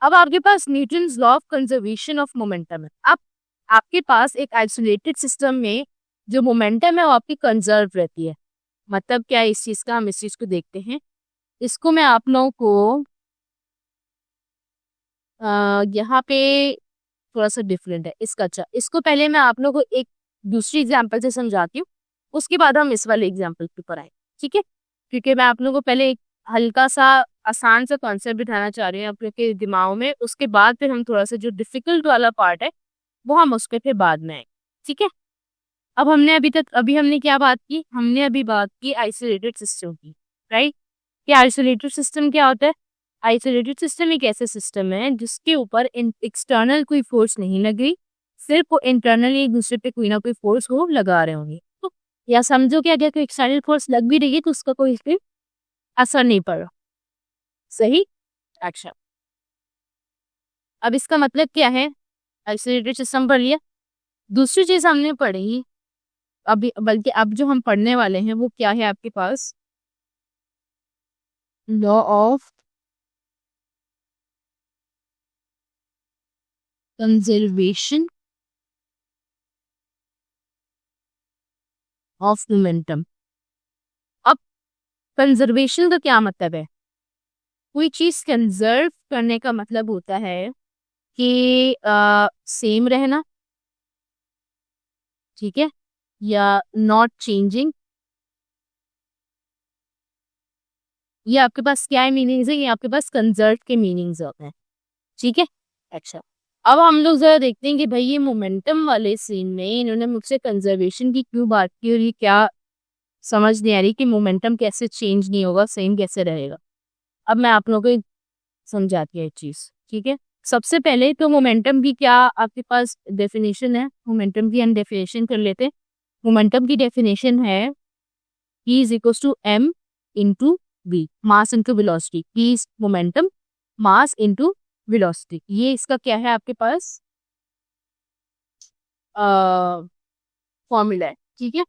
अब आपके पास Newton's law of conservation of momentum है। अब आपके पास एक आइसोलेटेड सिस्टम में जो मोमेंटम है वो आपकी कंजर्व रहती है। मतलब क्या है इस चीज का, हम इस चीज को देखते हैं। इसको मैं आप लोगों को यहाँ पे थोड़ा सा डिफरेंट है इसका। अच्छा, इसको पहले मैं आप लोगों को एक दूसरी एग्जांपल से समझाती हूँ, उसके बाद हम इस वाले एग्जांपल के ऊपर आए, ठीक है? क्योंकि मैं आप लोगों को पहले एक हल्का सा आसान सा कॉन्सेप्ट बिठाना चाह रही हूँ अपने दिमाग में, उसके बाद फिर हम थोड़ा सा जो डिफिकल्ट वाला पार्ट है वो हम उस पर फिर बाद में आए, ठीक है? अब अभी हमने क्या बात की? हमने अभी बात की आइसोलेटेड सिस्टम की, राइट? कि आइसोलेटेड सिस्टम क्या होता है? आइसोलेटेड सिस्टम एक ऐसा सिस्टम है जिसके ऊपर एक्सटर्नल कोई फोर्स नहीं लग रही, सिर्फ वो इंटरनली एक दूसरे पे कोई ना कोई फोर्स वो लगा रहे होंगे। तो या समझो कि अगर कोई एक्सटर्नल फोर्स लग भी रही है तो उसका कोई इस पे असर नहीं पड़ रहा। सही? अच्छा, अब इसका मतलब क्या है? आइसोलेटेड सिस्टम पढ़ लिया। दूसरी चीज हमने पढ़ी अभी, बल्कि अब जो हम पढ़ने वाले हैं वो क्या है आपके पास? Law of conservation of momentum. अब कंजर्वेशन का क्या मतलब है? कोई चीज कंजर्व करने का मतलब होता है कि सेम रहना, ठीक है, या नॉट चेंजिंग। ये आपके पास क्या मीनिंग्स है? ये आपके पास कंजर्व के मीनिंग्स होते हैं, ठीक है? अच्छा, अब हम लोग जरा देखते हैं कि भाई ये मोमेंटम वाले सीन में इन्होंने मुझसे कंजर्वेशन की क्यों बात की, और ये क्या समझ नहीं आ रही कि मोमेंटम कैसे चेंज नहीं होगा, सेम कैसे रहेगा। अब मैं आप लोगों को समझाती हूँ एक चीज, ठीक है? सबसे पहले तो मोमेंटम की क्या आपके पास डेफिनेशन है? मोमेंटम की हम डेफिनेशन कर लेते हैं। मोमेंटम की डेफिनेशन है E is equal to m into v, mass into velocity. E is momentum, mass into velocity. ये इसका क्या है आपके पास फॉर्मूला है, ठीक है?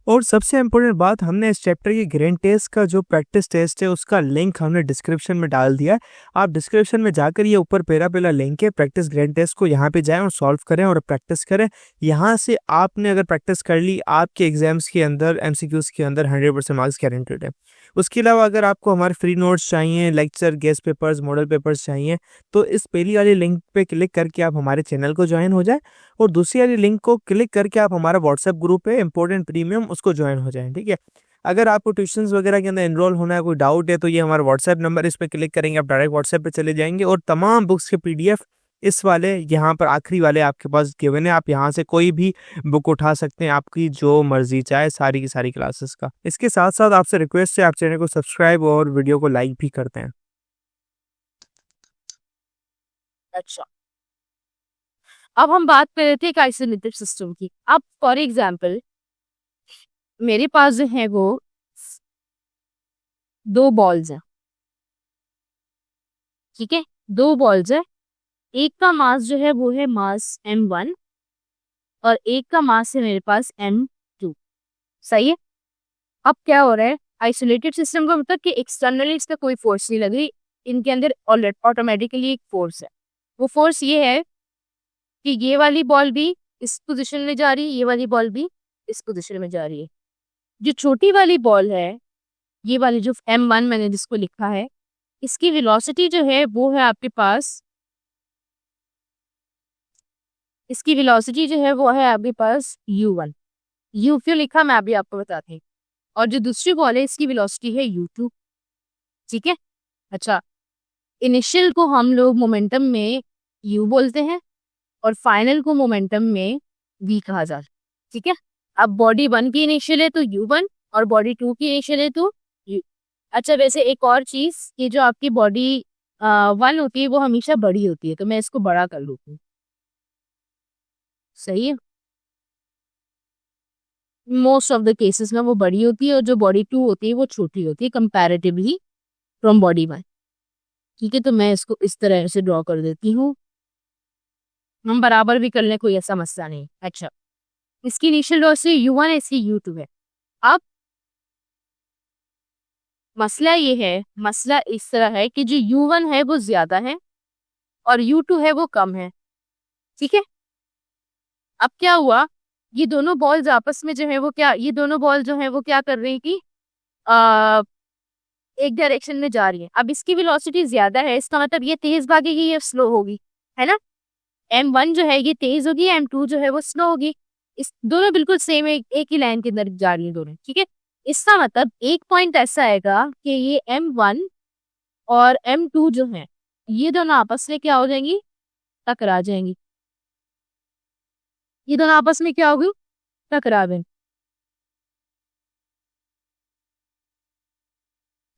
और सबसे इम्पोर्टेंट बात, हमने इस चैप्टर की ग्रेन टेस्ट का जो प्रैक्टिस टेस्ट है उसका लिंक हमने डिस्क्रिप्शन में डाल दिया है। आप डिस्क्रिप्शन में जाकर ये ऊपर पहला लिंक है प्रैक्टिस ग्रेन टेस्ट को, यहाँ पे जाएं और सॉल्व करें और प्रैक्टिस करें। यहाँ से आपने अगर प्रैक्टिस कर ली, आपके एग्जाम्स के अंदर एमसीक्यूज के अंदर 100% मार्क्स गारंटेड है। उसके अलावा अगर आपको हमारे फ्री नोट्स चाहिए, lecture, guest papers, model papers चाहिए, तो इस पहली वाली लिंक पे क्लिक करके आप हमारे चैनल को ज्वाइन हो जाए, और दूसरी वाली लिंक को क्लिक करके आप हमारा व्हाट्सएप ग्रुप है इंपॉर्टेंट प्रीमियम, उसको ज्वाइन हो जाएं, ठीक है? अगर आपको ट्यूशंस वगैरह के अंदर एनरोल होना है, कोई डाउट है, तो ये हमारा व्हाट्सएप नंबर, इस पर क्लिक करेंगे आप डायरेक्ट व्हाट्सएप पे चले जाएंगे, और तमाम बुक्स के पीडीएफ इस वाले यहाँ पर आखिरी वाले आपके पास गिवन है। आप यहाँ से कोई भी बुक उठा सकते हैं, आपकी जो मर्जी चाहे, सारी की सारी क्लासेस का। इसके साथ साथ आपसे रिक्वेस्ट है, आप चैनल को सब्सक्राइब और वीडियो को लाइक भी करते हैं। अच्छा, अब हम बात कर रहे थे एक आइसोलेटेड सिस्टम की। अब फॉर एग्जाम्पल मेरे पास जो है वो दो बॉल्स हैं, ठीक है? दो बॉल्स है, एक का मास जो है वो है मास m1 और एक का मास है मेरे पास m2। सही है? अब क्या हो रहा है? आइसोलेटेड सिस्टम का मतलब कि एक्सटर्नली इसका कोई फोर्स नहीं लग रही, इनके अंदर ऑटोमेटिकली एक फोर्स है। वो फोर्स ये है कि ये वाली बॉल भी इस पोजीशन में जा रही है, ये वाली बॉल भी इस पोजीशन में जा रही है। जो छोटी वाली बॉल है, ये वाली जो m1 मैंने जिसको लिखा है, इसकी वेलोसिटी जो है वो है आपके पास, इसकी वेलोसिटी जो है वो है आपके पास u1। u क्यों लिखा मैं अभी आपको बताती हूँ। और जो दूसरी बॉल है इसकी वेलोसिटी है u2, ठीक है? अच्छा, इनिशियल को हम लोग मोमेंटम में u बोलते हैं और फाइनल को मोमेंटम में v कहा जाता है, ठीक है? अब बॉडी 1 की इनिशियल है तो u1 और बॉडी 2 की इनिशियल है तो u। अच्छा, वैसे एक और चीज, ये जो आपकी बॉडी 1 होती है वो हमेशा बड़ी होती है, तो मैं इसको बड़ा कर लूँ। सही है? मोस्ट ऑफ द केसेस में वो बड़ी होती है, और जो बॉडी 2 होती है वो छोटी होती है कंपैरेटिवली फ्रॉम बॉडी 1, ठीक है? तो मैं इसको इस तरह से ड्रॉ कर देती हूँ, हम बराबर भी कर लें, कोई ऐसा मसला नहीं। अच्छा, इसकी इनिशियल वेलोसिटी u1 है, इसकी u2 है। अब मसला ये है, मसला इस तरह है कि जो u1 है वो ज्यादा है और U2 है वो कम है, ठीक है। अब क्या हुआ, ये दोनों बॉल्स आपस में जो है वो क्या, ये दोनों बॉल जो है वो क्या कर रही हैं कि आ, एक डायरेक्शन में जा रही है। अब इसकी वेलोसिटी ज्यादा है, इसका मतलब ये तेज भागेगी या स्लो होगी, है ना। M1 जो है ये तेज होगी, M2 जो है वो स्लो होगी। इस दोनों बिल्कुल सेम एक ही लाइन के अंदर जा रही है दोनों, ठीक है। इसका मतलब एक पॉइंट ऐसा आएगा कि ये M1 और M2 जो है ये दोनों आपस में क्या हो जाएंगी, टकरा जाएंगी। ये दोनों आपस में क्या होगी, टकरा गए,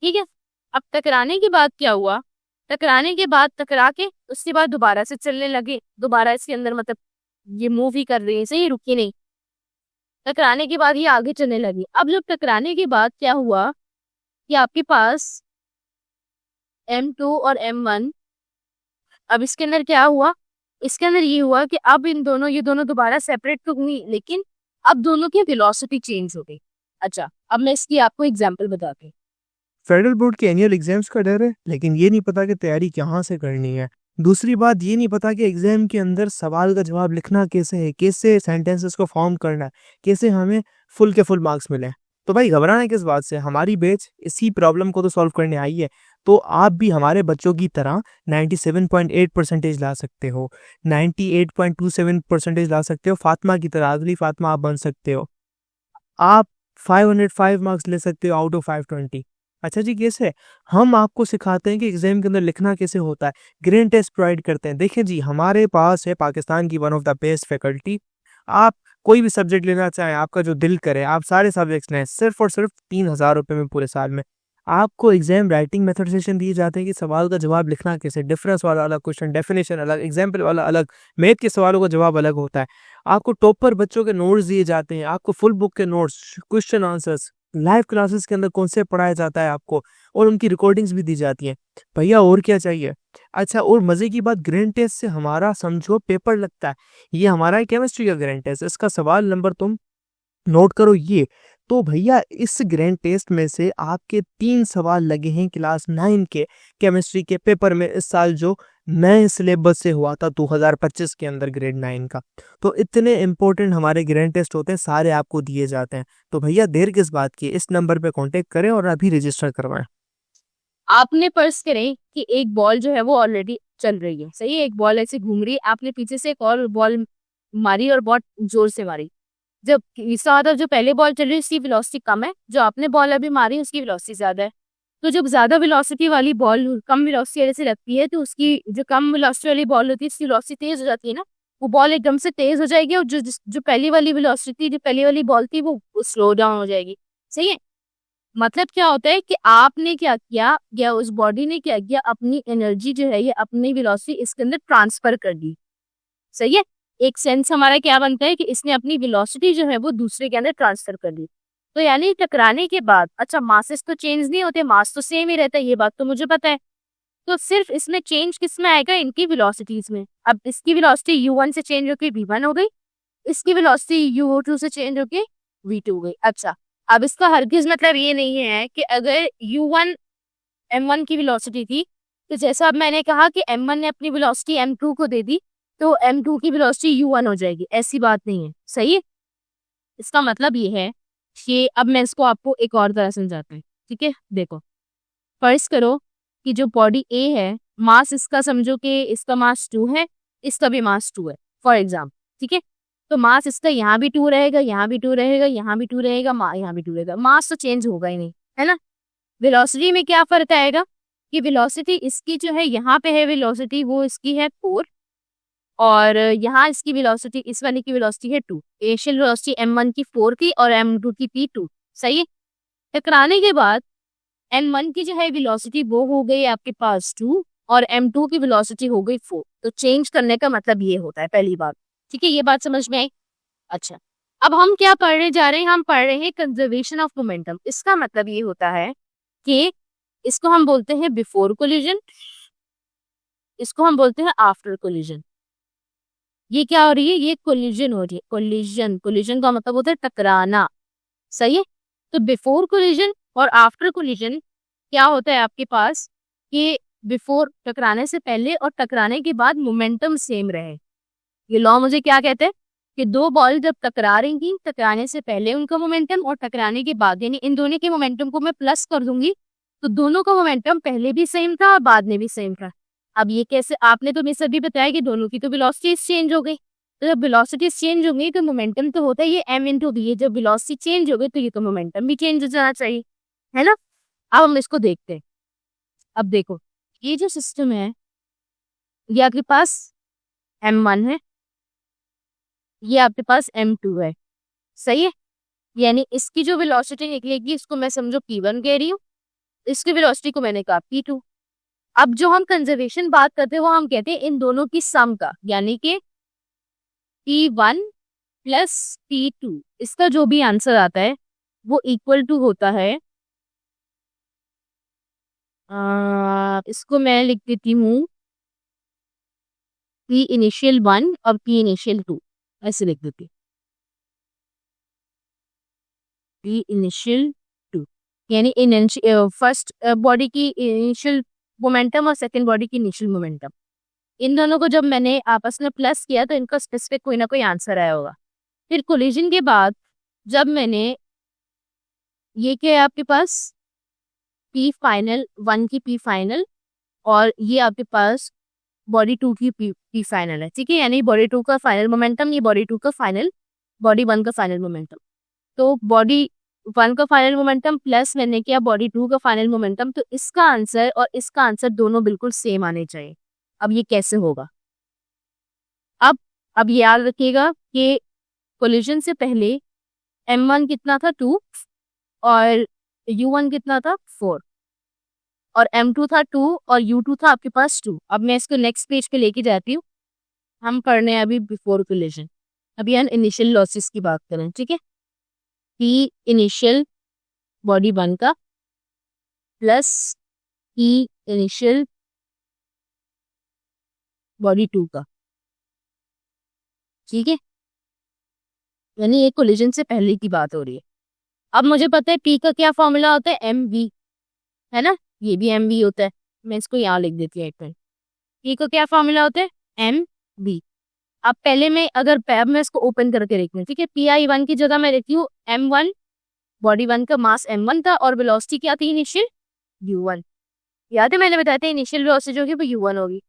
ठीक है। अब टकराने के बाद क्या हुआ, टकराने के बाद टकरा के उसके बाद दोबारा से चलने लगे, दोबारा इसके अंदर मतलब ये मूव ही कर रही है, सही, रुकी नहीं। टकराने के बाद ये आगे चलने लगी। अब जब टकराने के बाद क्या हुआ कि आपके पास M2 और M1, अब इसके अंदर क्या हुआ, इसके अंदर ये हुआ कि अब ये दोनों दोबारा सेपरेट तो हुई, लेकिन अब दोनों की वेलोसिटी चेंज हो गई। अच्छा, अब मैं इसकी आपको एग्जांपल बताती हूँ। फेडरल बोर्ड के एनुअल एग्जाम्स का डर है, लेकिन ये नहीं पता कि तैयारी कहाँ से करनी है। दूसरी बात, ये नहीं पता कि एग्जाम के अंदर सवाल का जवाब लिखना कैसे है, कैसे सेंटेंसेस को फॉर्म करना है, कैसे हमें फुल के फुल मार्क्स मिले। तो भाई घबराना किस बात से, हमारी बैच इसी प्रॉब्लम को तो सॉल्व करने आई है। तो आप भी हमारे बच्चों की तरह 97.8 परसेंटेज ला सकते हो, 98.27 परसेंटेज ला सकते हो, फातिमा की तरह, अगली फातिमा आप बन सकते हो। आप 505 मार्क्स ले सकते हो आउट ऑफ 520। अच्छा जी, कैसे? हम आपको सिखाते हैं कि एग्जाम के अंदर लिखना कैसे होता है, ग्रेड टेस्ट प्रोवाइड करते हैं। देखिए जी, हमारे पास है पाकिस्तान की one of the best faculty. आप कोई भी सब्जेक्ट लेना चाहें, आपका जो दिल करे, आप सारे सब्जेक्ट्स लें, सिर्फ और सिर्फ 3,000 रुपये में पूरे साल में। आपको एग्जाम राइटिंग मेथड सेशन दिए जाते हैं कि सवाल का जवाब लिखना कैसे, डिफरेंस वाला अलग क्वेश्चन, डेफिनेशन अलग, एग्जाम्पल वाला अलग, मैथ के सवालों का जवाब अलग होता है। आपको टॉपर बच्चों के नोट्स दिए जाते हैं, आपको फुल बुक के notes, question answers, live classes के अंदर कॉन्सेप्ट पढ़ाया जाता है आपको, और उनकी रिकॉर्डिंग्स भी दी जाती हैं। भैया और क्या चाहिए। अच्छा, और मजे की बात, ग्रैंड टेस्ट से हमारा समझो पेपर लगता है। ये हमारा केमिस्ट्री का ग्रैंड टेस्ट, इसका सवाल नंबर तुम नोट करो ये। तो भैया इस ग्रैंड टेस्ट में से आपके 3 सवाल लगे हैं क्लास 9 के केमिस्ट्री के पेपर में, इस साल जो नए सिलेबस से हुआ था 2025 के अंदर ग्रेड 9 का। तो इतने इंपॉर्टेंट हमारे ग्रैंड टेस्ट होते हैं, सारे आपको दिए जाते हैं। तो भैया देर किस बात की, इस नंबर पे कांटेक्ट करें और अभी रजिस्टर करवाएं। आपने पर्स करें कि एक बॉल जो है वो ऑलरेडी चल रही है, सही है, एक बॉल ऐसे घूम रही है, आपने पीछे से एक और बॉल मारी और बहुत जोर से मारी। जब इसका मतलब जो पहले बॉल चल रही है उसकी वेलोसिटी कम है, जो आपने बॉल अभी मारी उसकी वेलोसिटी ज्यादा है। तो जब ज्यादा वेलोसिटी वाली बॉल कम वेलोसिटी वाले से लगती है तो उसकी जो कम वेलोसिटी वाली बॉल होती है उसकी वेलोसिटी तेज हो जाती है ना, वो बॉल एकदम से तेज हो जाएगी, और जो पहली वाली वेलोसिटी, जो पहली वाली बॉल थी वो स्लो डाउन हो जाएगी, सही है। मतलब क्या होता है कि आपने क्या किया, या उस बॉडी ने क्या किया, अपनी एनर्जी जो है ये अपनी वेलोसिटी इसके अंदर ट्रांसफर कर दी, सही है। एक सेंस हमारा क्या बनता है कि इसने अपनी वेलोसिटी जो है वो दूसरे के अंदर ट्रांसफर कर दी। तो यानी टकराने के बाद, अच्छा मासेस तो चेंज नहीं होते, मास तो सेम ही रहता है, ये बात तो मुझे पता है। तो सिर्फ इसमें चेंज किस में आएगा, इनकी वेलोसिटीज में। अब इसकी वेलोसिटी U1 से चेंज होकर V1 हो गई, इसकी वेलोसिटी U2 से चेंज होके V2 हो गई। अच्छा, अब इसका हरगिज मतलब ये नहीं है कि अगर U1 M1 की वेलोसिटी थी, तो जैसा अब मैंने कहा कि M1 ने अपनी वेलोसिटी M2 को दे दी, तो M2 की वेलोसिटी U1 हो जाएगी, ऐसी बात नहीं है, सही है। इसका मतलब ये है कि अब मैं इसको आपको एक और तरह समझाता हूँ, ठीक है। देखो, फर्ज करो कि जो बॉडी A है, मास इसका समझो कि इसका मास 2 है, इसका भी मास 2 है फॉर एग्जाम्पल, ठीक है। तो मास इसका यहाँ भी 2 रहेगा, यहाँ भी 2 रहेगा, यहाँ भी 2 रहेगा, यहाँ भी 2 रहेगा, मास तो चेंज होगा ही नहीं, है ना। वेलोसिटी में क्या फर्क आएगा कि वेलोसिटी इसकी जो है यहाँ पे है वेलोसिटी, वो इसकी है 4, और यहाँ इसकी वेलोसिटी, इस वाले की वेलोसिटी है 2। इनिशियल वेलोसिटी M1 की 4 की और M2 की थी 2, सही है। टकराने के बाद M1 की जो है वेलोसिटी वो हो गई आपके पास 2, और M2 की वेलोसिटी हो गई 4। तो चेंज करने का मतलब ये होता है, पहली बात, ठीक है, ये बात समझ में आई। अच्छा, अब हम क्या पढ़ने जा रहे हैं, हम पढ़ रहे हैं कंजर्वेशन ऑफ मोमेंटम। इसका मतलब ये होता है कि इसको हम बोलते हैं बिफोर कोलिजन, इसको हम बोलते हैं आफ्टर कोलिजन। ये क्या हो रही है, ये कोलिजन हो रही है, कोलिजन, कोलिजन का मतलब होता है टकराना, सही है। तो बिफोर कोलिजन और आफ्टर कोलिजन क्या होता है आपके पास कि बिफोर टकराने से पहले और टकराने के बाद मोमेंटम सेम रहे। ये लॉ मुझे क्या कहते हैं कि दो बॉल जब टकरा रही थी, टकराने से पहले उनका मोमेंटम और टकराने के बाद, यानी इन दोनों के मोमेंटम को मैं प्लस कर दूंगी तो दोनों का मोमेंटम पहले भी सेम था और बाद में भी सेम था। अब ये कैसे, आपने तो मिस अभी बताया कि दोनों की तो वेलोसिटी चेंज हो गई, तो जब वेलोसिटी चेंज हो गई तो मोमेंटम तो होता है ये m इंटू v, जब वेलोसिटी चेंज हो गई तो ये तो मोमेंटम भी चेंज हो जाना चाहिए, है ना। अब हम इसको देखते हैं। अब देखो ये जो सिस्टम है, ये आपके पास m1 है, ये आपके पास m2 है, सही है। यानी इसकी जो वेलोसिटी निकलेगी इसको मैं समझो p1 कह रही हूँ, इसकी वेलोसिटी को मैंने कहा p2। अब जो हम कंजर्वेशन बात करते हैं वो हम कहते हैं इन दोनों की सम का, यानी कि p1 प्लस p2, इसका जो भी आंसर आता है वो इक्वल टू होता है, इसको मैं लिख देती हूँ p इनिशियल 1 और p इनिशियल 2, ऐसे लिख देती हूँ p इनिशियल 2, यानी फर्स्ट बॉडी की इनिशियल मोमेंटम और सेकंड बॉडी की इनिशियल मोमेंटम, इन दोनों को जब मैंने आपस में प्लस किया तो इनका स्पेसिफिक कोई ना कोई आंसर आया होगा। फिर कोलिजन के बाद जब मैंने ये क्या है आपके पास p फाइनल 1 की p फाइनल और ये आपके पास बॉडी 2 की p फाइनल है, ठीक है। यानी बॉडी 2 का फाइनल मोमेंटम, ये बॉडी 2 का फाइनल, बॉडी 1 का फाइनल मोमेंटम, तो बॉडी 1 का फाइनल मोमेंटम प्लस मैंने किया बॉडी 2 का फाइनल मोमेंटम, तो इसका आंसर और इसका आंसर दोनों बिल्कुल सेम आने चाहिए। अब ये कैसे होगा, अब याद रखिएगा कि कोलिजन से पहले m1 कितना था 2 और u1 कितना था 4 और m2 था 2 और u2 था आपके पास 2। अब मैं इसको नेक्स्ट पेज पे लेके जाती हूँ, हम पढ़ने हैं अभी बिफोर कोलिजन, अभी हम इनिशियल लॉसेस की बात करें, ठीक है। p इनिशियल बॉडी 1 का प्लस p इनिशियल बॉडी 2 का, ठीक है। यानी ये कोलिजन से पहले की बात हो रही है। अब मुझे पता है p का क्या फॉर्मूला होता है mv, है ना, ये भी mv होता है, मैं इसको यहाँ लिख देती हूँ एक मिनट। p का क्या फॉर्मूला होता है mv। अब पहले मैं अगर अब मैं इसको ओपन करके देखती हूँ, ठीक है। pi1 की जगह मैं लिखती हूँ m1, बॉडी 1 का मास m1 था और वेलोसिटी क्या थी इनिशियल u1, याद है मैंने बताया था इनिशियल वेलोसिटी जो होगी वो u1 होगी।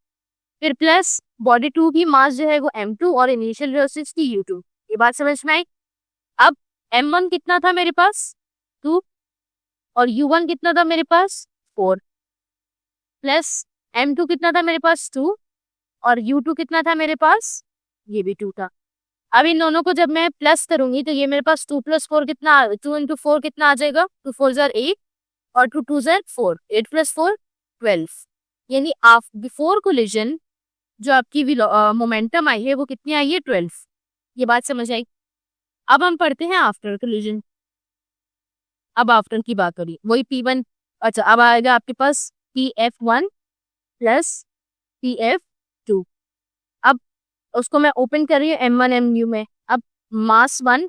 फिर प्लस बॉडी 2 की मास जो है वो m2 और इनिशियल वेलोसिटी थी u2, ये बात समझ में आई। अब m1 कितना था मेरे पास 2 और u1 कितना था मेरे पास 4 प्लस m2 कितना था मेरे पास 2 और u2 कितना था मेरे पास, ये भी 2 था। अब इन दोनों को जब मैं प्लस करूंगी तो ये मेरे पास 2 प्लस 4 कितना, 2 इंटू 4 कितना आ जाएगा, 2 4 जार 8 और 2 2 जार 4, 8 प्लस 4 12। यानी बिफोर कोलिजन जो आपकी मोमेंटम आई है वो कितनी आई है 12, ये बात समझ आई। अब हम पढ़ते हैं आफ्टर कोलिजन। अब आफ्टर की बात करिए, वही p1, अच्छा अब आएगा आपके पास pf1 प्लस pf2। अब उसको मैं ओपन कर रही हूँ m1 mu में। अब मास 1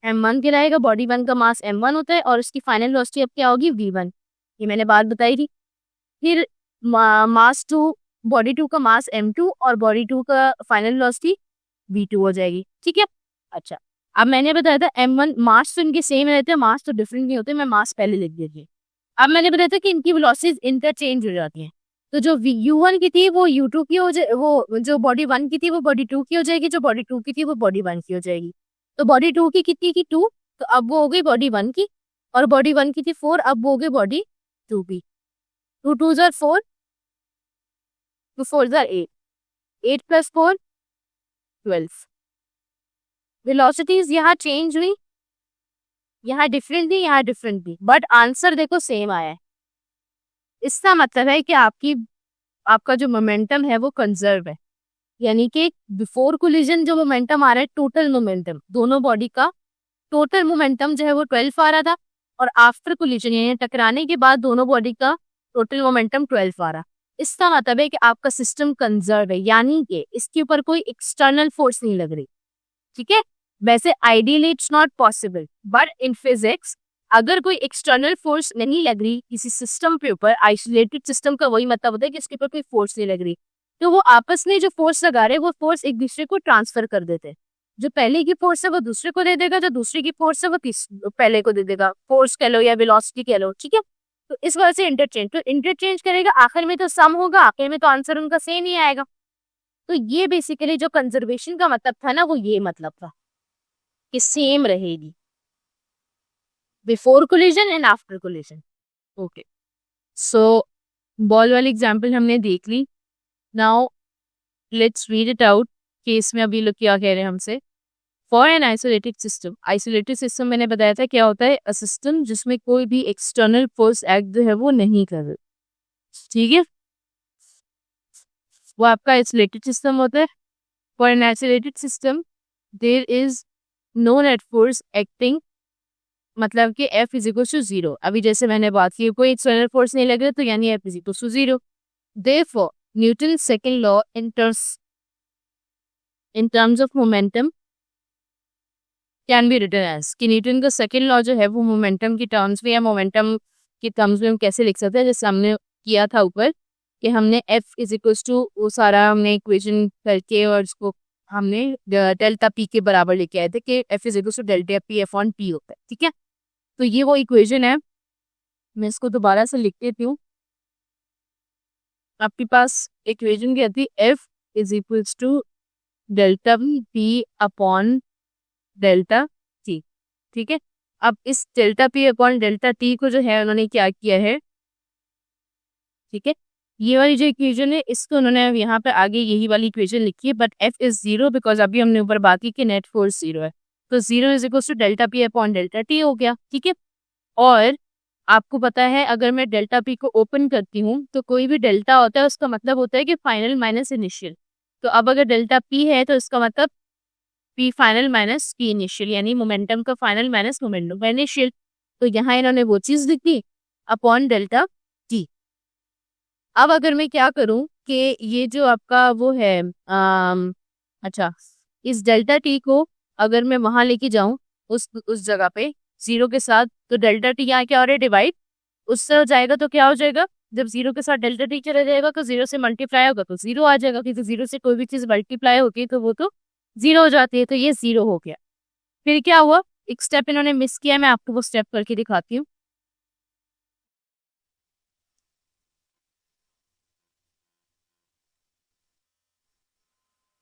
m1 कहलाएगा, बॉडी 1 का मास m1 होता है और इसकी फाइनल वेलोसिटी अब क्या होगी v1, ये मैंने बात बताई थी। फिर मास 2, बॉडी 2 का मास m2 और बॉडी 2 का फाइनल वेलोसिटी v2 हो जाएगी, ठीक है। अच्छा अब मैंने बताया था m1 मास तो इनके सेम रहते हैं, मास तो डिफरेंट नहीं होते, मैं मास पहले लिख देती हूँ। अब मैंने बताया था कि इनकी वेलोसिटीज इंटरचेंज हो जाती हैं, तो जो u1 की थी वो u2 की हो जाए, वो जो बॉडी 1 की थी वो बॉडी 2 की हो जाएगी, जो बॉडी 2 की थी वो बॉडी 1 की हो जाएगी। तो बॉडी 2 की कितनी की 2, तो अब वो हो गई बॉडी 1 की, और बॉडी 1 की थी 4, अब वो हो गई बॉडी 2 की। 2 2 जार 4, 2 4 जार 8, 8 प्लस 4 12। वेलोसिटीज यहाँ चेंज हुई, यहाँ डिफरेंट थी, यहाँ डिफरेंट थी, बट आंसर देखो सेम आया है। इसका मतलब है कि आपका जो मोमेंटम है वो कंजर्व है, यानी कि बिफोर कोलिजन जो मोमेंटम आ रहा है, टोटल मोमेंटम दोनों बॉडी का टोटल मोमेंटम जो है वो 12 आ रहा था, और आफ्टर कोलिजन यानी टकराने के बाद दोनों बॉडी का टोटल मोमेंटम 12 आ रहा। इसका मतलब है कि आपका सिस्टम कंजर्व है, यानी कि इसके ऊपर कोई एक्सटर्नल फोर्स नहीं लग रही, ठीक है। वैसे ideally it's not possible, but in physics अगर कोई एक्सटर्नल फोर्स नहीं लग रही किसी सिस्टम के ऊपर, आइसोलेटेड सिस्टम का वही मतलब होता है कि इसके ऊपर कोई फोर्स नहीं लग रही, तो वो आपस में जो फोर्स लगा रहे हैं वो फोर्स एक दूसरे को ट्रांसफर कर देते हैं। जो पहले की फोर्स है वो दूसरे को दे देगा, जो दूसरे की फोर्स है वो पहले को दे देगा, फोर्स कह लो या वेलोसिटी कह लो, ठीक है। तो इस वजह से इंटरचेंज, तो इंटरचेंज करेगा, आखिर में तो सम होगा, आखिर में तो आंसर उनका सेम ही आएगा। तो ये बेसिकली जो कंजर्वेशन का मतलब था ना, वो ये मतलब था कि सेम रहेगी before collision and after collision. Okay, so ball वाली एग्जांपल हमने देख ली। Now let's read it out कि इसमें अभी लोग क्या कह रहे हैं हमसे। For an isolated system, isolated system मैंने बताया था क्या होता है, अ सिस्टम जिसमें कोई भी एक्सटर्नल फोर्स एक्ट जो है वो नहीं कर रही, ठीक है, वो आपका आइसोलेटेड सिस्टम होता है। For an isolated system there is no net force acting, मतलब कि F इज इक्वल टू 0। अभी जैसे मैंने बात की कोई एक्सटर्नल फोर्स नहीं लग रहा तो यानी F is equal to 0। Therefore Newton second law in terms of momentum can be written as, कि न्यूटन का सेकंड लॉ जो है वो मोमेंटम की टर्म्स में या मोमेंटम की टर्म्स में हम कैसे लिख सकते हैं, जैसे हमने किया था ऊपर कि हमने F इज इक्वल टू वो सारा हमने इक्वेशन करके और उसको हमने डेल्टा P के बराबर लेके आए थे कि F is equal to delta P F on P होता है, ठीक है। तो ये वो इक्वेशन है, मैं इसको दोबारा से लिख देती हूँ। आपके पास इक्वेशन क्या थी, F is equals to delta P upon delta T, ठीक है। अब इस delta P upon delta T को जो है उन्होंने क्या किया है, ठीक है, ये वाली जो इक्वेशन है इसको उन्होंने यहाँ पे आगे यही वाली इक्वेशन लिखी है, बट F इज 0 बिकॉज अभी हमने ऊपर बात की कि नेट फोर्स 0 है, तो 0 is equals to delta P upon delta T हो गया, ठीक है। और आपको पता है अगर मैं डेल्टा P को ओपन करती हूँ तो कोई भी डेल्टा होता है उसका मतलब होता है कि फाइनल माइनस इनिशियल, तो अब अगर डेल्टा P है तो इसका मतलब P final minus P initial, यानी मोमेंटम का फाइनल माइनस मोमेंटम का इनिशियल। तो यहाँ इन्होंने वो चीज लिखी अपॉन डेल्टा T। अब अगर मैं क्या करूं कि ये जो आपका वो है अच्छा, इस डेल्टा T को अगर मैं वहां लेके जाऊं उस जगह पे 0 के साथ, तो डेल्टा T यहाँ क्या हो रहा है, डिवाइड उससे हो जाएगा, तो क्या हो जाएगा, जब 0 के साथ डेल्टा T चला जाएगा तो 0 से मल्टीप्लाई होगा तो 0 आ जाएगा, क्योंकि 0 से कोई भी चीज मल्टीप्लाई होगी तो वो तो 0 हो जाती है, तो ये 0 हो गया। फिर क्या हुआ, एक स्टेप इन्होंने मिस किया, मैं आपको वो स्टेप करके दिखाती हूँ।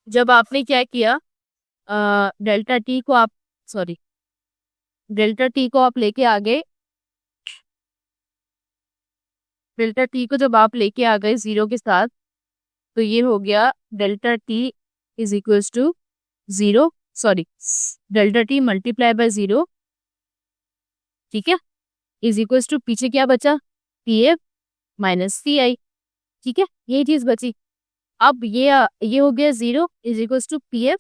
जब आपने क्या किया, डेल्टा T को आप सॉरी डेल्टा T को आप लेके आ गए, डेल्टा T को जब आप लेके आ गए 0 के साथ, तो ये हो गया delta T is equals to 0, sorry delta T multiply by 0, ठीक है, इज इक्वल्स टू पीछे क्या बचा, PF माइनस CI, ठीक है, यही चीज बची। अब ये हो गया 0 is equals to PF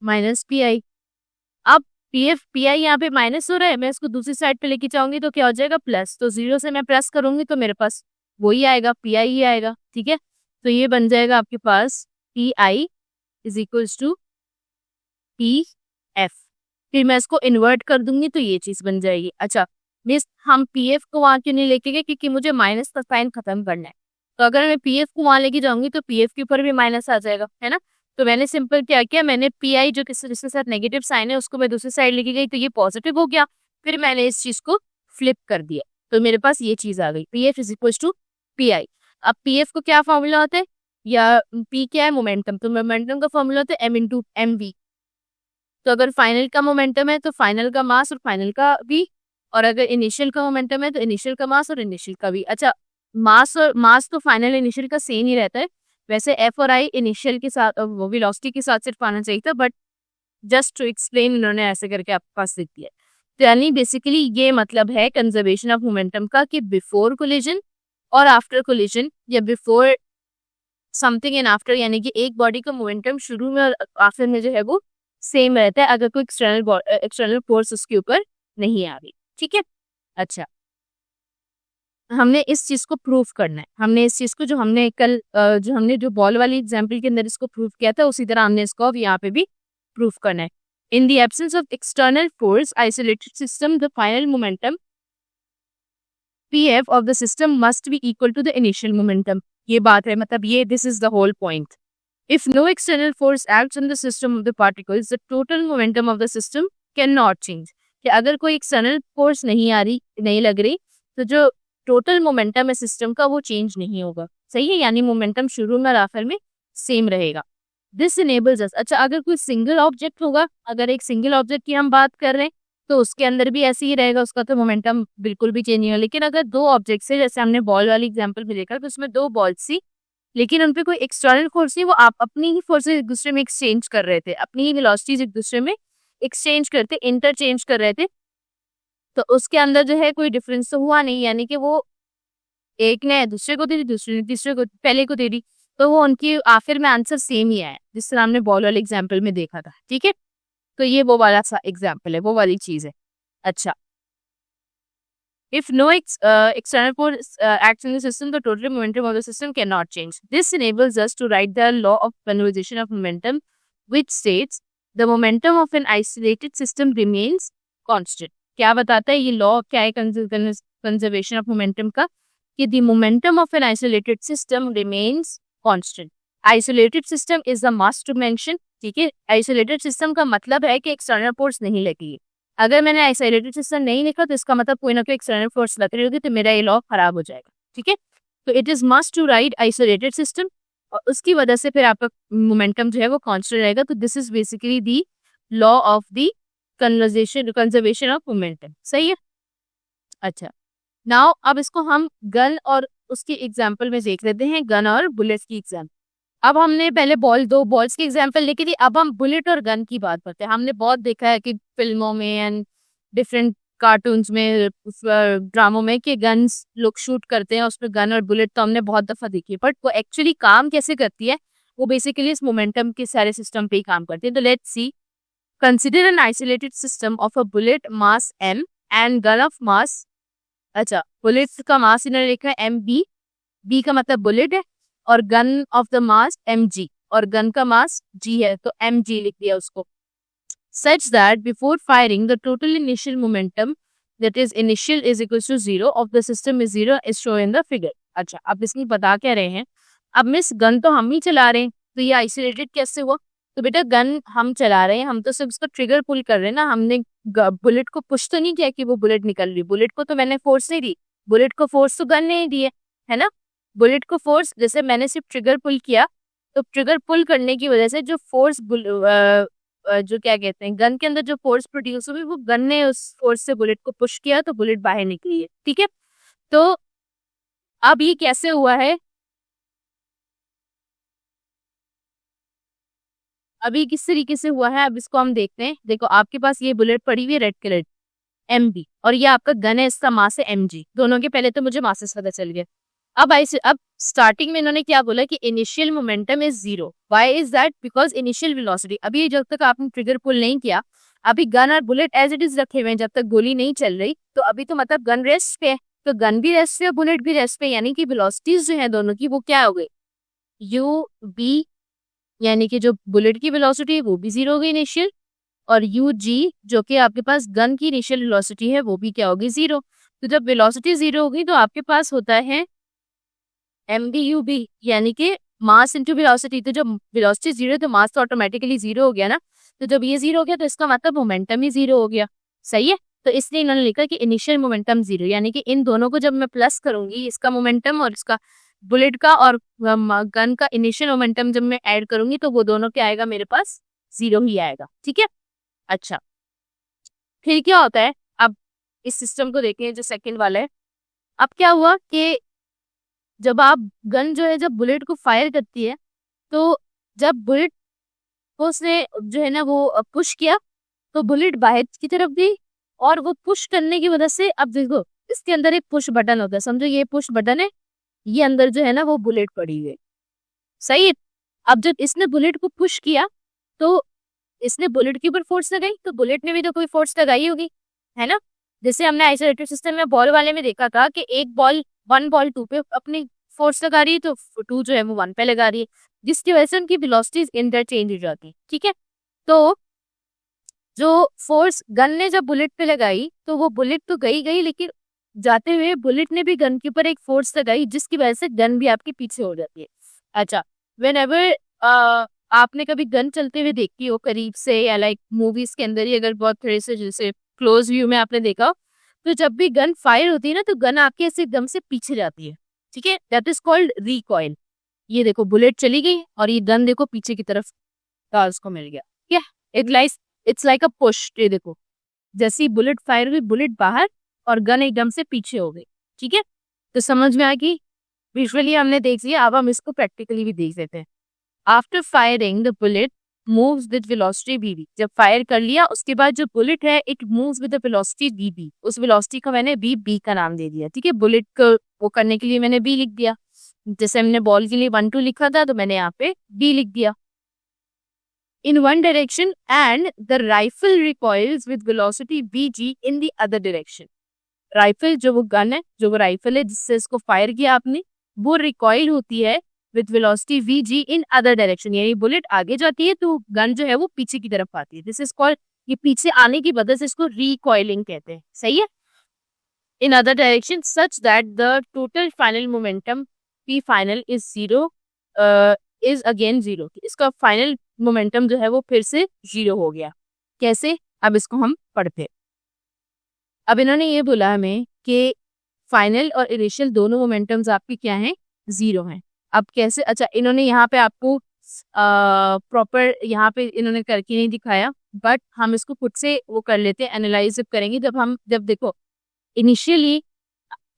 minus PI। अब PF PI यहाँ पे माइनस हो रहा है, मैं इसको दूसरी साइड पे लेके जाऊंगी तो क्या हो जाएगा, प्लस, तो 0 से मैं प्लस करूंगी तो मेरे पास वही आएगा, PI ही आएगा, ठीक है। तो ये बन जाएगा आपके पास PI is equals to PF। फिर मैं इसको इन्वर्ट कर दूंगी तो ये चीज बन जाएगी। अच्छा मिस, हम PF को वहां क्यों नहीं लेके गए, क्योंकि मुझे माइनस का साइन खत्म करना है, तो अगर मैं PF को वहां लेके जाऊंगी तो PF के ऊपर भी माइनस आ जाएगा, है ना। तो मैंने सिंपल क्या किया, मैंने PI जो जिसके साथ नेगेटिव साइन है उसको मैं दूसरी साइड लेके गई तो ये पॉजिटिव हो गया, फिर मैंने इस चीज को फ्लिप कर दिया तो मेरे पास ये चीज आ गई, PF is equal to PI। अब PF को क्या फॉर्मूला होता है, या P क्या है, मोमेंटम, तो मोमेंटम का फॉर्मूला होता है M इंटू MV। तो अगर फाइनल का मोमेंटम है तो फाइनल का मास और फाइनल का भी, और अगर इनिशियल का मोमेंटम है तो इनिशियल का मास और इनिशियल का भी। अच्छा मास तो फाइनल इनिशियल का सेम ही रहता है, वैसे F और I इनिशियल के साथ वो वेलोसिटी के साथ सिर्फ आना चाहिए था, बट जस्ट टू एक्सप्लेन इन्होंने ऐसे करके आपके पास लिख दिया। तो यानी बेसिकली ये मतलब है कंजर्वेशन ऑफ मोमेंटम का कि बिफोर कोलिजन और आफ्टर कोलिजन, या बिफोर समथिंग एंड आफ्टर, यानी कि एक बॉडी का मोमेंटम शुरू में और आखिर में जो है वो सेम रहता है अगर कोई एक्सटर्नल फोर्स उसके ऊपर नहीं आ रही, ठीक है। अच्छा, हमने इस चीज को प्रूफ करना है, हमने इस चीज को जो हमने कल जो बॉल वाली एग्जांपल के अंदर इसको प्रूफ किया था उसी तरह हमने इसको अब यहाँ पे भी प्रूफ करना है। In the absence of external force, isolated system, the final momentum PF of the system must be equal to the initial momentum. ये बात है, मतलब ये this is the whole point. If no external force acts on the system of the particles, the total momentum of the system cannot change. कि अगर कोई external force नहीं लग रही, तो जो total momentum है system का वो change नहीं होगा. सही है, यानी momentum शुरू में और आखिर में same रहेगा. This enables us. अच्छा, अगर कोई single object होगा, अगर एक single object की हम बात कर रहे हैं, तो उसके अंदर भी ऐसे ही रहेगा, उसका तो मोमेंटम बिल्कुल भी चेंज नहीं होगा. लेकिन अगर दो ऑब्जेक्ट्स है, जैसे हमने बॉल वाली एग्जांपल में देखा, तो उसमें दो बॉल्स थी, लेकिन उन पे कोई एक्सटर्नल फोर्स नहीं, वो आप अपनी ही फोर्सेस एक दूसरे में एक्सचेंज कर रहे थे, अपनी ही वेलोसिटीज एक दूसरे में एक्सचेंज करते, इंटरचेंज कर रहे थे. तो उसके अंदर जो है कोई डिफरेंस तो हुआ नहीं, यानी कि वो एक ने दूसरे को दे दी, दूसरे ने तीसरे को, पहले को दे दी, तो वो उनकी आखिर में आंसर सेम ही आया, जिस तरह हमने बॉल वाले एग्जाम्पल में देखा था. ठीक है, तो ये वो वाला सा एग्जाम्पल है, वो वाली चीज है. अच्छा, if no external force acts in the system, the total momentum of the system cannot change. This enables us to write the law of conservation of momentum, which states the momentum of an isolated system remains constant. क्या बताता है ये law, क्या है conservation of momentum का, कि the momentum of an isolated system remains constant. Isolated system is the must to mention. ठीक है, isolated system का मतलब है कि एक्सटर्नल फोर्स नहीं लगी. अगर मैंने आइसोलेटेड सिस्टम नहीं लिखा तो इसका मतलब कोई ना कोई एक्सटर्नल फोर्स लग रही होगी, तो मेरा ये लॉ खराब हो जाएगा. ठीक है, तो it is must to write isolated system, और उसकी वजह से फिर आपका मोमेंटम जो है वो कांस्टेंट रहेगा. तो this is basically the law of the conservation of momentum. सही है. अच्छा, नाउ अब इसको हम गन और उसकी एग्जाम्पल में देख लेते हैं, गन और बुलेट की एग्जाम्पल. अब हमने पहले दो बॉल्स की एग्जांपल देखी थी, अब हम बुलेट और गन की बात करते हैं. हमने बहुत देखा है कि फिल्मों में एंड डिफरेंट कार्टून्स में, ड्रामों में, कि गन्स लोग शूट करते हैं, उसमें गन और बुलेट तो हमने बहुत दफा देखी है, बट वो एक्चुअली काम कैसे करती है, वो बेसिकली इस मोमेंटम के सारे सिस्टम पे ही काम करती है. तो let's see, consider N isolated system of a bullet mass m and gun of mass. अच्छा, बुलेट का मास इन्होंने लिखा है b का मतलब बुलेट है, और gun of the mass mg, और गन का मास g है, तो mg लिख दिया उसको. Such that before firing the total initial momentum, that is initial is equals to 0 of the system is 0 is shown in the figure. अच्छा, अब इसमें बता क्या रहे हैं, अब मिस गन तो हम ही चला रहे हैं, तो ये आइसोलेटेड कैसे हुआ. तो बेटा गन हम चला रहे हैं, हम तो सिर्फ उसका ट्रिगर पुल कर रहे हैं ना, हमने बुलेट को पुश तो नहीं किया कि वो बुलेट निकल रही. बुलेट को तो मैंने फोर्स नहीं दी, बुलेट को फोर्स तो गन नहीं दी है ना. बुलेट को फोर्स, जैसे मैंने सिर्फ ट्रिगर पुल किया, तो ट्रिगर पुल करने की वजह से जो फोर्स जो क्या कहते हैं, गन के अंदर जो फोर्स प्रोड्यूस हुई, वो गन ने उस फोर्स से बुलेट को पुश किया, तो बुलेट बाहर निकली है. ठीक है, तो अब ये कैसे हुआ है, अभी किस तरीके से हुआ है, अब इसको हम देखते हैं. देखो, आपके पास ये बुलेट पड़ी हुई है रेड कलर mb, और ये आपका गन है, इसका मास है mg. दोनों के पहले तो मुझे मासेस पता चल गया. अब स्टार्टिंग में इन्होंने क्या बोला कि initial momentum is 0. Why is that, because initial velocity, अभी जब तक आपने ट्रिगर पुल नहीं किया, अभी गन और बुलेट एज इट इज रखे हुए हैं, जब तक गोली नहीं चल रही, तो अभी तो मतलब गन रेस्ट पे है, तो गन भी रेस्ट पे है, बुलेट भी रेस्ट पे, यानी कि वेलोसिटीज जो है दोनों की वो क्या हो गई, यू बी, यानी कि जो बुलेट की वेलोसिटी है वो भी 0 हो गई इनिशियल, और यू जी जो कि आपके पास गन की इनिशियल वेलोसिटी है वो भी क्या होगी, 0. तो जब वेलोसिटी 0 होगी तो आपके पास होता है MDUB, यानी कि मास इंटू वेलोसिटी. तो जब वेलोसिटी 0 तो मास तो ऑटोमेटिकली 0 हो गया ना, तो जब ये 0 हो गया तो इसका मतलब मोमेंटम ही 0 हो गया. सही है, तो इसलिए इन्होंने लिखा कि इनिशियल मोमेंटम 0, यानी कि इन दोनों को जब मैं प्लस करूंगी, इसका मोमेंटम और इसका बुलेट का और गन का इनिशियल मोमेंटम जब मैं ऐड करूंगी, तो वो दोनों क्या आएगा, मेरे पास 0 ही आएगा. ठीक है. अच्छा, फिर क्या होता है, अब इस सिस्टम को देखें जो सेकंड वाला है. अब क्या हुआ कि जब आप गन जो है जब बुलेट को फायर करती है, तो जब बुलेट को उसने जो है ना वो पुश किया, तो बुलेट बाहर की तरफ गई, और वो पुश करने की वजह से, अब देखो इसके अंदर एक पुश बटन होता है, समझो ये पुश बटन है, ये अंदर जो है ना वो बुलेट पड़ी हुई है. सही है. अब जब इसने बुलेट को पुश किया, तो इसने बुलेट के ऊपर फोर्स लगाई, तो बुलेट ने भी तो कोई फोर्स लगाई होगी, है ना. जैसे हमने आइसोलेटेड सिस्टम में बॉल वाले में देखा था कि वन बॉल 2 पे अपनी फोर्स लगा रही है, तो 2 जो है वो 1 पे लगा रही है, जिसकी वजह से उनकी वेलोसिटीज इंटरचेंज हो जाती है. ठीक है, तो जो फोर्स गन ने जब बुलेट पे लगाई तो वो बुलेट तो गई लेकिन जाते हुए बुलेट ने भी गन के ऊपर एक फोर्स लगाई जिसकी वजह से गन भी आपके पीछे हो जाती है। अच्छा, वेन एवर आपने कभी गन चलते हुए देखी हो करीब से या लाइक मूवीज के अंदर ही अगर बहुत थोड़े से जैसे क्लोज व्यू में आपने देखा हो, तो जब भी गन फायर होती है ना तो गन आपके ऐसे एकदम से पीछे जाती है। ठीक है, दैट इज कॉल्ड रिकॉइल। ये देखो बुलेट चली गई और ये गन देखो पीछे की तरफ कार्स को मिल गया। क्या इट्स लाइक अ पुश। ये देखो जैसी बुलेट फायर हुई बुलेट बाहर और गन एकदम से पीछे हो गई। ठीक है, तो समझ में आ गई। विजुअली हमने देख लिया, अब हम इसको प्रैक्टिकली भी देख लेते हैं। After firing the bullet moves with velocity v. जब फायर कर लिया उसके बाद जो बुलेट है it moves with the velocity v. उस वेलोसिटी को मैंने बी का नाम दे दिया। ठीक है, बुलेट को वो करने के लिए मैंने बी लिख दिया। जैसे हमने बॉल के लिए 1 2 लिखा था तो मैंने यहाँ पे बी लिख दिया। in one direction and the rifle recoils with velocity vg in the other direction। Rifle जो वो गन है, जो वो राइफल है जिससे इसको फायर किया आपने, वो रिकॉइल होती है with velocity vg in other direction. यानी बुलेट आगे जाती है तो गन जो है वो पीछे की तरफ आती है। दिस इज कॉल्ड, ये पीछे आने की वजह से इसको रिकॉइलिंग कहते हैं। सही है, in other direction such that the total final momentum P final is zero is again zero. इसका फाइनल मोमेंटम जो है वो फिर से जीरो हो गया। कैसे, अब इसको हम पढ़ते हैं। अब इन्होंने ये बोला हमें कि फाइनल और इनिशियल दोनों मोमेंटम्स आपके क्या हैं, जीरो हैं। अब कैसे, अच्छा इन्होंने यहाँ पे आपको प्रॉपर यहाँ पे इन्होंने करके नहीं दिखाया, बट हम इसको खुद से वो कर लेते हैं, एनालाइज करेंगे। जब देखो इनिशियली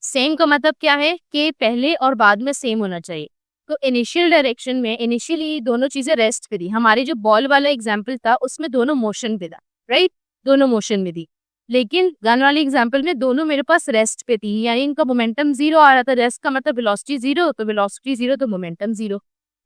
सेम का मतलब क्या है कि पहले और बाद में सेम होना चाहिए। तो इनिशियल डायरेक्शन में इनिशियली दोनों चीजें रेस्ट पे थी। हमारी जो बॉल वाला एग्जाम्पल था उसमें दोनों मोशन पे था, राइट, दोनों मोशन में थी। लेकिन गन वाली एग्जाम्पल में दोनों मेरे पास रेस्ट पे थी, यानी इनका मोमेंटम जीरो आ रहा था। रेस्ट का मतलब वेलोसिटी जीरो, तो वेलोसिटी जीरो तो मोमेंटम जीरो।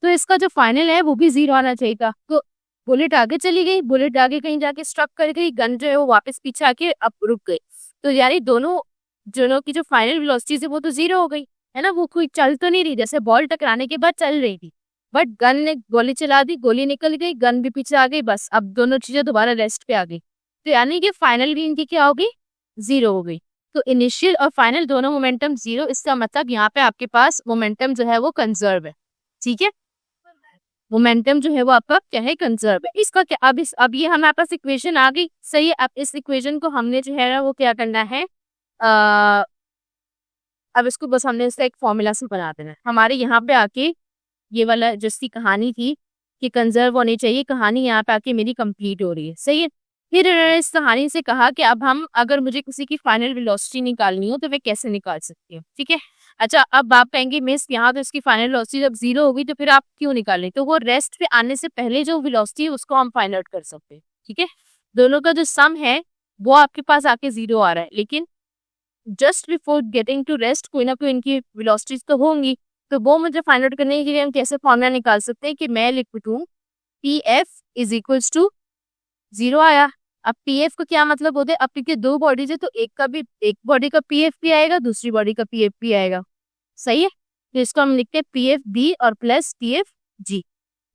तो इसका जो फाइनल है वो भी जीरो आना चाहिए था। तो बुलेट आगे चली गई, बुलेट आगे कहीं जाके स्ट्रक कर गई, गन जो है वो वापस पीछे आके अब रुक गई। तो यानी दोनों की जो फाइनल वेलोसिटी है वो तो जीरो हो गई, है ना। वो कोई चल तो नहीं रही, जैसे बॉल टकराने के बाद चल रही थी, बट गन ने गोली चला दी, गोली निकल गई, गन भी पीछे आ गई, बस अब दोनों चीजें दोबारा रेस्ट पे आ गई। तो यानी कि फाइनल भी इनकी क्या हो गई, जीरो हो गई। तो इनिशियल और फाइनल दोनों मोमेंटम जीरो, इसका मतलब यहाँ पे आपके पास मोमेंटम जो है वो कंजर्व है। ठीक है, मोमेंटम जो है वो आपका क्या है, कंजर्व है। इसका क्या, अब ये हमारे पास इक्वेशन आ गई। सही है, अब इस इक्वेशन को हमने जो है ना वो क्या करना है, अब इसको बस हमने इसका एक फॉर्मूला से बना देना है। हमारे यहाँ पे आके ये वाला जिसकी कहानी थी कि कंजर्व होनी चाहिए, कहानी यहाँ पे आके मेरी कंप्लीट हो रही है। सही है, फिर इन्होंने इस कहानी से कहा कि अब हम अगर मुझे किसी की फाइनल वेलोसिटी निकालनी हो तो मैं कैसे निकाल सकती हूँ। ठीक है, अच्छा अब आप कहेंगे मिस यहाँ तो इसकी फाइनल वेलोसिटी जब जीरो होगी तो फिर आप क्यों निकालें, तो वो रेस्ट पे आने से पहले जो वेलोसिटी है उसको हम फाइंड आउट कर सकते हैं। ठीक है, दोनों का जो सम है वो आपके पास आके जीरो आ रहा है, लेकिन just before getting to rest कोई ना कोई इनकी वेलोसिटीज तो होंगी। तो वो मुझे फाइंड आउट करने के लिए हम कैसे फॉर्मूला निकाल सकते हैं कि मैं लिख दूं P F is equals to zero आया। अब पी एफ को क्या मतलब होता है, अब क्योंकि दो बॉडीज है तो एक बॉडी का पी एफ भी आएगा, दूसरी बॉडी का पी एफ भी आएगा। सही है, तो इसको हम लिखते हैं पी एफ बी और प्लस पी एफ जी।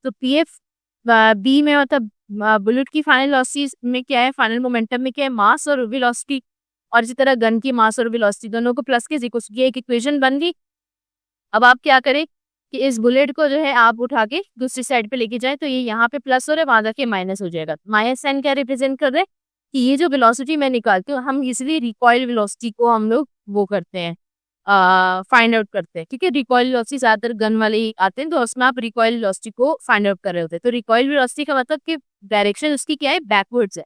तो पी एफ बी में मतलब बुलेट की फाइनल वेलोसिटी में क्या है, फाइनल मोमेंटम में क्या है, मास और वेलोसिटी, और इसी तरह गन की मास और वेलोसिटी दोनों को प्लस के ये एक इक्वेशन बन गई। अब आप क्या करें कि इस बुलेट को जो है आप उठा के दूसरी साइड पे लेके जाए, तो ये यहाँ पे प्लस हो रहा है, वहां जाके माइनस हो जाएगा। माइनस साइन क्या रिप्रेजेंट कर रहे हैं कि ये जो वेलोसिटी मैं निकालती हूँ, हम इसलिए रिकॉइल वेलोसिटी को हम लोग वो करते हैं, फाइंड आउट करते हैं। ठीक है, रिकॉइल वेलोसिटी ज्यादातर गन वाले ही आते हैं, तो उसमें आप रिकॉइल वेलोसिटी को फाइंड आउट कर रहे होते हैं। तो रिकॉइल वेलोसिटी का मतलब कि डायरेक्शन उसकी क्या है, बैकवर्ड्स है,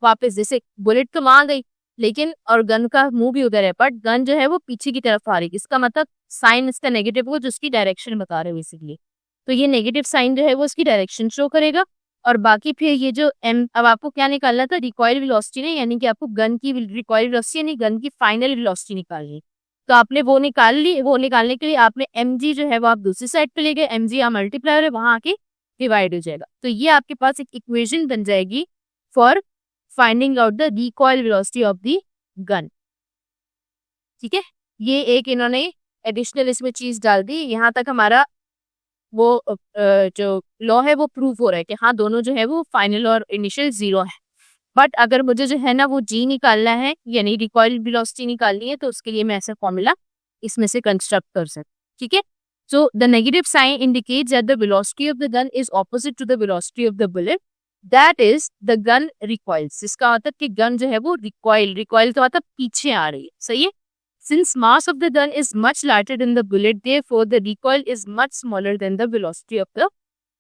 वापस। जैसे बुलेट तो वहां गई लेकिन और गन का मुंह भी उधर है, बट गन जो है वो पीछे की तरफ आ रही है, इसका मतलब साइन इसका नेगेटिव हो, जिसकी डायरेक्शन बता रहे हो इसीलिए। तो ये नेगेटिव साइन जो है वो उसकी डायरेक्शन शो करेगा। और बाकी फिर ये जो एम, अब आपको क्या निकालना था, रिकॉइल वेलोसिटी नहीं, यानी कि आपको गन की रिकॉइल वेलोसिटी यानी गन की फाइनल वेलोसिटी निकालनी। तो आपने वो निकाल ली, वो निकालने के लिए आपने एम जी जो है वो आप दूसरी साइड पे ले गए, एम जी यहाँ मल्टीप्लायर है, वहां आके डिवाइड हो जाएगा। तो ये आपके पास एक इक्वेशन बन जाएगी for finding out the recoil velocity of the gun. ठीक है, ये एक इन्होंने एडिशनल इसमें चीज डाल दी। यहाँ तक हमारा वो जो लॉ है वो प्रूव हो रहा है कि हाँ दोनों जो है वो फाइनल और इनिशियल जीरो है। बट अगर मुझे जो है ना वो जी निकालना है यानी रिकॉइल वेलोसिटी निकालनी है तो उसके लिए मैं ऐसा फॉर्मूला इसमें से कंस्ट्रक्ट कर सकती हूँ, ठीक है। So the negative sign indicates that the velocity of the gun is opposite to the velocity of the bullet, that is the gun recoils. इसका मतलब कि गन जो है वो रिकॉइल का मतलब पीछे आ रही है, सही है। Since mass of the gun is much larger than the bullet, therefore the recoil is much smaller than the velocity of the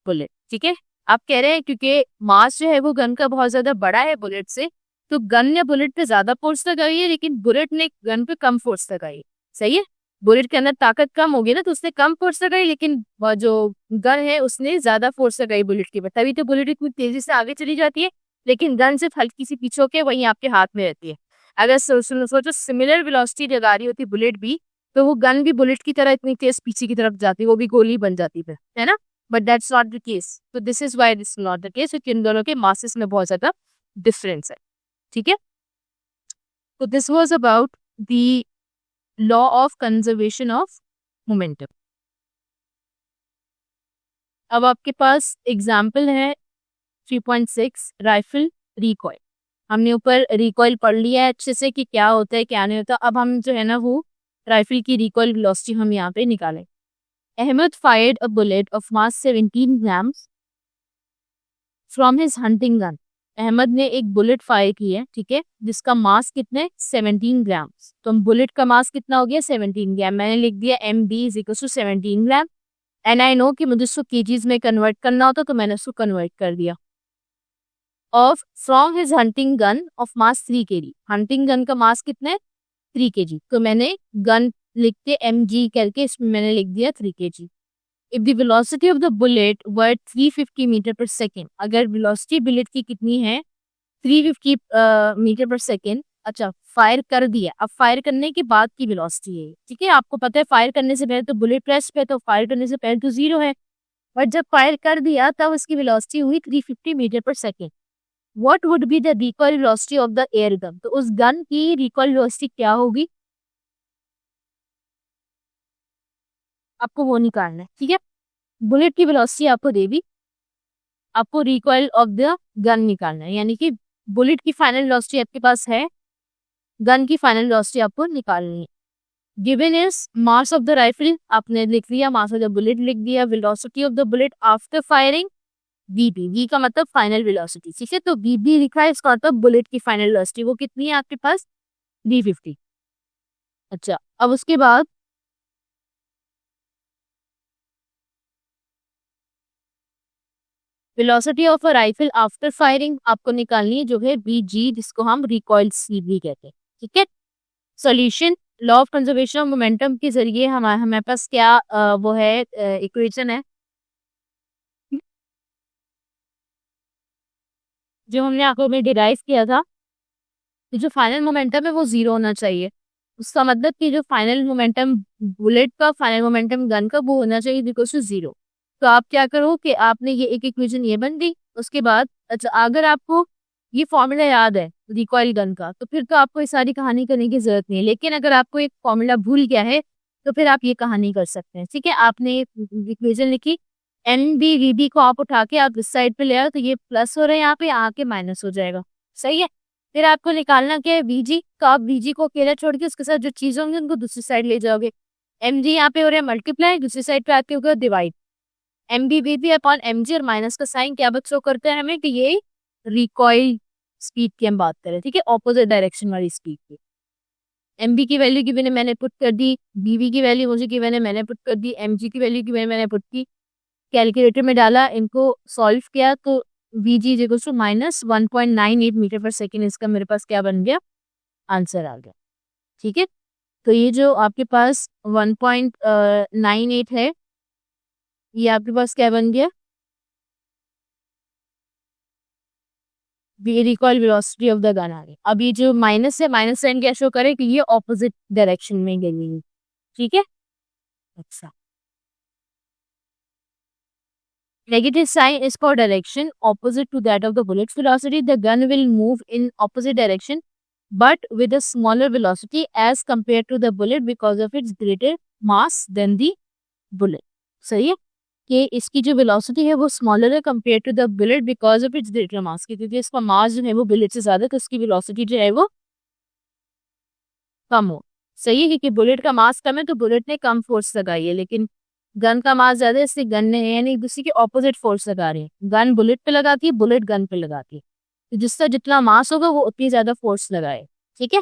bullet, ठीक है। आप कह रहे हैं क्योंकि मास जो है वो गन का बहुत ज्यादा बड़ा है बुलेट से, तो गन ने बुलेट पे ज्यादा फोर्स लगाई है लेकिन बुलेट ने गन पे कम फोर्स लगाई है, सही है। बुलेट के अंदर ताकत कम होगी ना तो उसने कम फोर्स लगाई, लेकिन वो जो गन है उसने ज्यादा फोर्स लगाई बुलेट के ऊपर, तभी तो बुलेट इतनी तेजी से आगे चली जाती है, लेकिन गन सिर्फ हल्की सी पीछे होके वहीं आपके हाथ में रहती है। अगर सोचो सिमिलर वेलोसिटी लगा रही होती बुलेट भी, तो वो गन भी बुलेट की तरह इतनी तेज पीछे की तरफ जाती, वो भी गोली बन जाती फिर, है ना। But that's not the case, तो this is why this not the case, क्योंकि इन दोनों के मासेस में बहुत ज्यादा डिफरेंस है, ठीक है। तो this was about the law of conservation of momentum. अब आपके पास एग्जाम्पल है 3.6 राइफल रिकॉइल। हमने ऊपर रिकॉइल पढ़ लिया है अच्छे से कि क्या होता है क्या नहीं होता। अब हम जो है ना वो राइफल की रिकॉइल वेलोसिटी हम यहाँ पे निकालें। Ahmad fired a bullet of mass 17 grams from his hunting gun। Ahmad ने एक बुलेट फायर की है, ठीक है, जिसका मास कितने 17 ग्राम्स। तो हम बुलेट का मास कितना हो गया 17 ग्राम, मैंने लिख दिया MB is equal to 17 gram. And I know कि मुझे उसको केजीज में कन्वर्ट करना होता तो मैंने उसको कन्वर्ट कर दिया। Of from his hunting gun of mass 3 kg। Hunting gun का मास कितना है 3 kg, तो मैंने गन लिखते MG करके इसमें मैंने लिख दिया 3 kg। If the velocity of the bullet were 350 metre per second, अगर वेलोसिटी बुलेट की कितनी है 350 मीटर पर सेकेंड, अच्छा फायर कर दिया, अब फायर करने के बाद की वेलोसिटी है, ठीक है। आपको पता है फायर करने से पहले तो बुलेट प्रेस पे, तो फायर करने से पहले तो 0 है, बट जब फायर कर दिया तब उसकी वेलोसिटी हुई 350 metre per second. What would be the recoil velocity of the air gun, तो उस गन की रिकॉइल वेलोसिटी क्या होगी आपको वो निकालना है, ठीक है। बुलेट की वेलोसिटी आपको दे दी, आपको रिकॉइल ऑफ द गन निकालना है, यानी कि बुलेट की फाइनल वेलोसिटी आपके पास है, गन की फाइनल वेलोसिटी आपको निकालनी है। Given is mass of the rifle, आपने लिख लिया, मास ऑफ द बुलेट लिख दिया, velocity of the bullet after firing VB, V का मतलब फाइनल वेलोसिटी, ठीक है। तो VB लिखा है, इसका मतलब बुलेट की फाइनल वेलोसिटी वो कितनी है आपके पास 350। अच्छा अब उसके बाद velocity of a rifle after firing आपको निकालनी है, जो है VG, जिसको हम रिकॉइल स्पीड भी कहते हैं, ठीक है। Solution, law of conservation of momentum के जरिए हमारे पास क्या वो है इक्वेशन है जो हमने आंखों में डिराइव किया था, तो जो फाइनल मोमेंटम है वो 0 होना चाहिए। उसका मतलब कि जो फाइनल मोमेंटम बुलेट का, फाइनल मोमेंटम गन का, वो होना चाहिए इक्वल टू 0। तो आप क्या करो कि आपने ये एक इक्वेशन ये बन गई, उसके बाद अच्छा अगर आपको ये फॉर्मूला याद है रिकॉइल गन का तो फिर तो आपको ये सारी कहानी करने की जरूरत नहीं है, लेकिन अगर आपको एक फॉर्मूला भूल गया है तो फिर आप ये कहानी कर सकते हैं, ठीक है। आपने इक्वेशन लिखी, NB को आप उठा के आप इस साइड पे ले आओ तो ये प्लस हो रहा है, यहाँ पे आके माइनस हो जाएगा, सही है। फिर आपको निकालना क्या है VG, तो आप VG को अकेला छोड़ के उसके साथ जो चीज होंगी उनको दूसरी साइड ले जाओगे। MG यहाँ पे हो रहा है मल्टीप्लाई, दूसरी साइड पे आके होगा डिवाइड। MB अपॉन MG और माइनस का साइन क्या शो करते हैं हमें कि ये रिकॉइल स्पीड की हम बात करें, ठीक है, ऑपोजिट डायरेक्शन वाली स्पीड की। MB की वैल्यू की मैंने पुट कर दी, BB की वैल्यू मुझे की मैंने पुट कर दी, MG की वैल्यू की मैंने पुट की, कैलकुलेटर में डाला, इनको सॉल्व किया तो VG is equal to minus 1.98 metre per second, इसका मेरे पास क्या बन गया आंसर आ गया, ठीक है। तो ये जो आपके पास 1.98 है ये आपके पास क्या बन गया recoil velocity of the gun आ गई। अब ये जो माइनस है, माइनस साइन क्या शो करे कि ये ऑपोजिट डायरेक्शन में गई है, ठीक है। अच्छा negative sign is for direction opposite to that of the bullet's velocity. The gun will move in opposite direction but with a smaller velocity as compared to the bullet because of its greater mass than the bullet. सही है, कि इसकी जो velocity है वो smaller है compare to the bullet because of its greater mass, क्योंकि इसका मास जो है वो बुलेट से ज्यादा, तो इसकी वेलोसिटी जो है वो कम हो। सही है, क्योंकि बुलेट का मास कम है तो बुलेट ने कम फोर्स लगाई है, लेकिन गन का मास ज्यादा है इसलिए गन ने यानी एक दूसरे के ऑपोजिट फोर्स लगा रहे हैं। गन बुलेट पे लगाती है, बुलेट गन पे लगाती है, तो जिसका जितना मास होगा वो उतनी ज्यादा फोर्स लगाए। ठीक है।